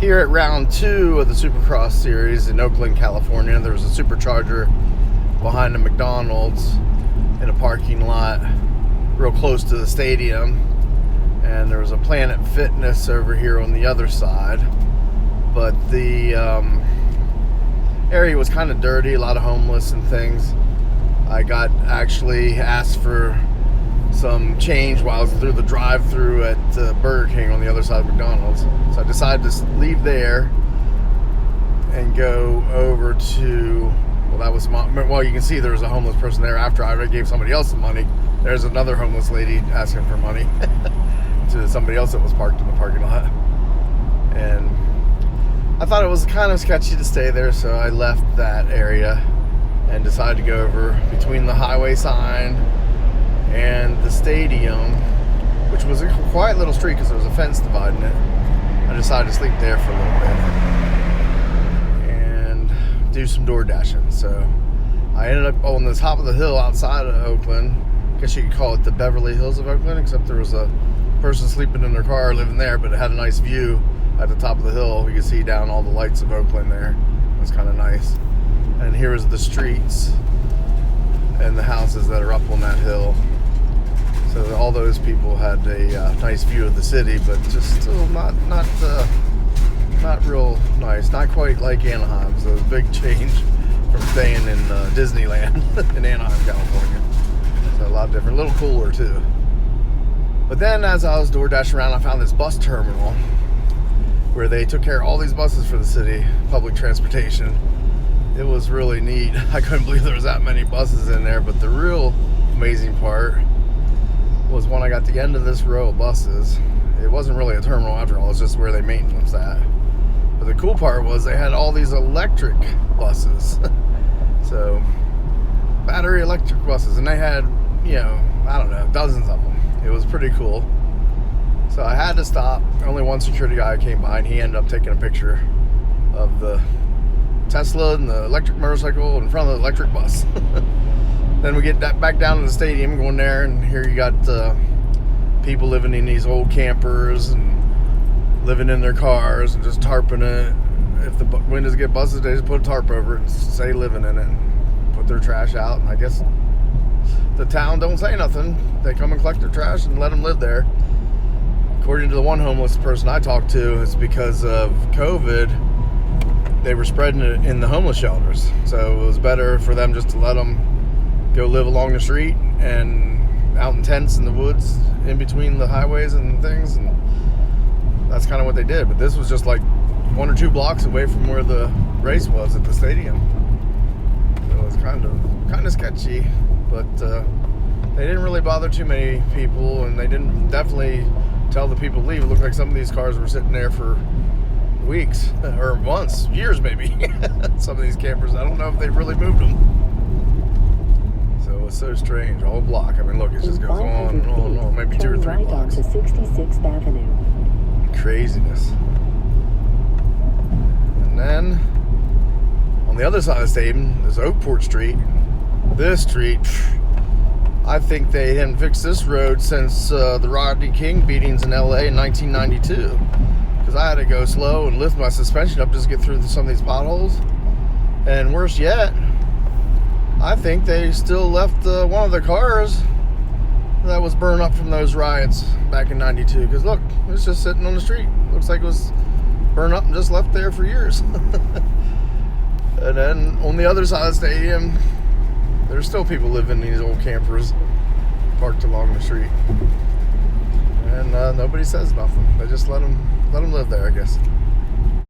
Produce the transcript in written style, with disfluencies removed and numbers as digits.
Here at round 2 of the Supercross series in Oakland, California, there was a supercharger behind the McDonald's in a parking lot real close to the stadium, and there was a Planet Fitness over here on the other side, but the area was kind of dirty, a lot of homeless and things. I got actually asked for some change while I was through the drive-through at Burger King on the other side of McDonald's. So I decided to leave there and go over to, well, that was well, you can see there was a homeless person there after I already gave somebody else some money. There's another homeless lady asking for money to somebody else that was parked in the parking lot. And I thought it was kind of sketchy to stay there, so I left that area and decided to go over between the highway sign and the stadium, which was a quiet little street because there was a fence dividing it. I decided to sleep there for a little bit and do some door dashing. So I ended up on the top of the hill outside of Oakland. I guess you could call it the Beverly Hills of Oakland, except there was a person sleeping in their car living there, but it had a nice view at the top of the hill. You could see down all the lights of Oakland there. It was kind of nice. And here is the streets and the houses that are up on that hill. So all those people had a nice view of the city, but just still not real nice. Not quite like Anaheim. So it was a big change from staying in Disneyland in Anaheim, California. So a lot different, a little cooler too. But then as I was door dashing around, I found this bus terminal where they took care of all these buses for the city, public transportation. It was really neat. I couldn't believe there was that many buses in there, but the real amazing part was when I got to the end of this row of buses. It wasn't really a terminal after all, it's just where they maintenance at. But the cool part was they had all these electric buses. So, battery electric buses, and they had, I don't know, dozens of them. It was pretty cool. So I had to stop. Only one security guy came by, and he ended up taking a picture of the Tesla and the electric motorcycle in front of the electric bus. Then we get back down to the stadium, going there, and here you got people living in these old campers and living in their cars and just tarping it. If the windows get busted, they just put a tarp over it and say living in it and put their trash out. And I guess the town don't say nothing. They come and collect their trash and let them live there. According to the one homeless person I talked to, it's because of COVID, they were spreading it in the homeless shelters. So it was better for them just to let them go live along the street and out in tents in the woods in between the highways and things, and that's kind of what they did. But this was just like 1 or 2 blocks away from where the race was at the stadium. So it was kind of sketchy, but they didn't really bother too many people, and they didn't definitely tell the people to leave. It looked like some of these cars were sitting there for weeks or months, years maybe. Some of these campers, I don't know if they really moved them. So it's so strange, a whole block. I mean, look, it just goes on and on and on, maybe 2 or 3 right blocks. onto 66th Avenue. Craziness. And then on the other side of the stadium, there's Oakport Street. This street, I think they hadn't fixed this road since the Rodney King beatings in LA in 1992. Because I had to go slow and lift my suspension up just to get through some of these potholes. And worse yet, I think they still left one of the cars that was burned up from those riots back in 92. Because look, it was just sitting on the street. Looks like it was burned up and just left there for years. And then on the other side of the stadium, there's still people living in these old campers parked along the street. And nobody says nothing. They just let them live there, I guess.